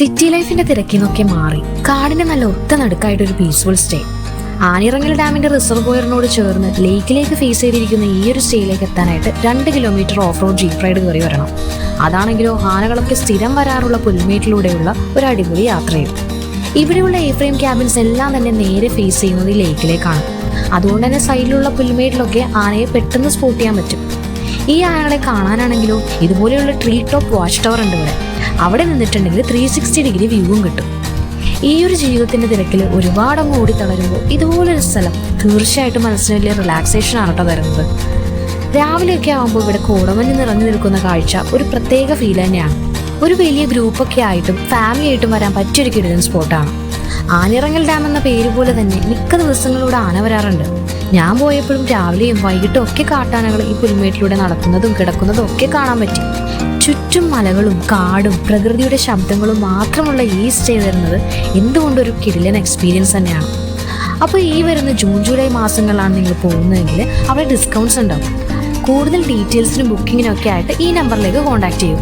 City ലൈഫിന്റെ തിരക്കിന്നൊക്കെ മാറി കാടിന്റെ നല്ല ഒത്ത നടുക്കായിട്ടൊരു പീസ്ഫുൾ സ്റ്റേ. ആനിറങ്ങൽ ഡാമിന്റെ റിസർവോയറിനോട് ചേർന്ന് ലേക്കിലേക്ക് ഫേസ് ചെയ്തിരിക്കുന്ന ഈ ഒരു സ്റ്റേയിലേക്ക് എത്താനായിട്ട് 2 kilometre off road jeep ride കയറി വരണം. അതാണെങ്കിലോ ആനകളൊക്കെ സ്ഥിരം വരാറുള്ള പുൽമേട്ടിലൂടെയുള്ള ഒരു അടിപൊളി യാത്രയും. ഇവിടെയുള്ള എ-ഫ്രെയിം ക്യാബിൻസ് എല്ലാം തന്നെ നേരെ ഫേസ് ചെയ്യുന്നത് ലേക്കിലേക്കാണ്. അതുകൊണ്ട് തന്നെ സൈഡിലുള്ള പുൽമേട്ടിലൊക്കെ ആനയെ പെട്ടെന്ന് സ്പോട്ട് ചെയ്യാൻ പറ്റും. ഈ ആനകളെ കാണാനാണെങ്കിലോ ഇതുപോലെയുള്ള ട്രീ ടോപ്പ് വാച്ച് ടവർ ഉണ്ട് ഇവിടെ. അവിടെ നിന്നിട്ടുണ്ടെങ്കിൽ 360 ഡിഗ്രി വ്യൂവും കിട്ടും. ഈ ഒരു ജീവിതത്തിന്റെ തിരക്കിൽ ഒരുപാടങ്ങ് ഓടി തളരുമ്പോൾ ഇതുപോലൊരു സ്ഥലം തീർച്ചയായിട്ടും മനസ്സിന് വലിയ റിലാക്സേഷൻ ആണ് കേട്ടോ തരുന്നത്. രാവിലെയൊക്കെ ആകുമ്പോൾ ഇവിടെ കോടമഞ്ഞ് നിറഞ്ഞു നിൽക്കുന്ന കാഴ്ച ഒരു പ്രത്യേക ഫീൽ തന്നെയാണ്. ഒരു വലിയ ഗ്രൂപ്പൊക്കെ ആയിട്ടും ഫാമിലി ആയിട്ടും വരാൻ പറ്റിയൊരു കിടിലൻ സ്പോട്ടാണ്. ആനിറങ്ങൽ ഡാം എന്ന പേര് പോലെ തന്നെ മിക്ക ദിവസങ്ങളിലൂടെ ആന വരാറുണ്ട്. ഞാൻ പോയപ്പോഴും രാവിലെയും വൈകിട്ടും ഒക്കെ കാട്ടാനകൾ ഈ പുൽമേട്ടിലൂടെ നടക്കുന്നതും കിടക്കുന്നതും ഒക്കെ കാണാൻ പറ്റി. ചുറ്റും മലകളും കാടും പ്രകൃതിയുടെ ശബ്ദങ്ങളും മാത്രമുള്ള ഈ സ്റ്റേ വരുന്നത് എന്തുകൊണ്ടൊരു കിടിലൻ എക്സ്പീരിയൻസ് തന്നെയാണ്. അപ്പോൾ ഈ വരുന്ന ജൂൺ ജൂലൈ മാസങ്ങളിലാണ് നിങ്ങൾ പോകുന്നതെങ്കിൽ അവിടെ ഡിസ്കൗണ്ട്സ് ഉണ്ടാവും. കൂടുതൽ ഡീറ്റെയിൽസിനും ബുക്കിങ്ങിനും ഒക്കെ ആയിട്ട് ഈ നമ്പറിലേക്ക് കോൺടാക്ട് ചെയ്യൂ.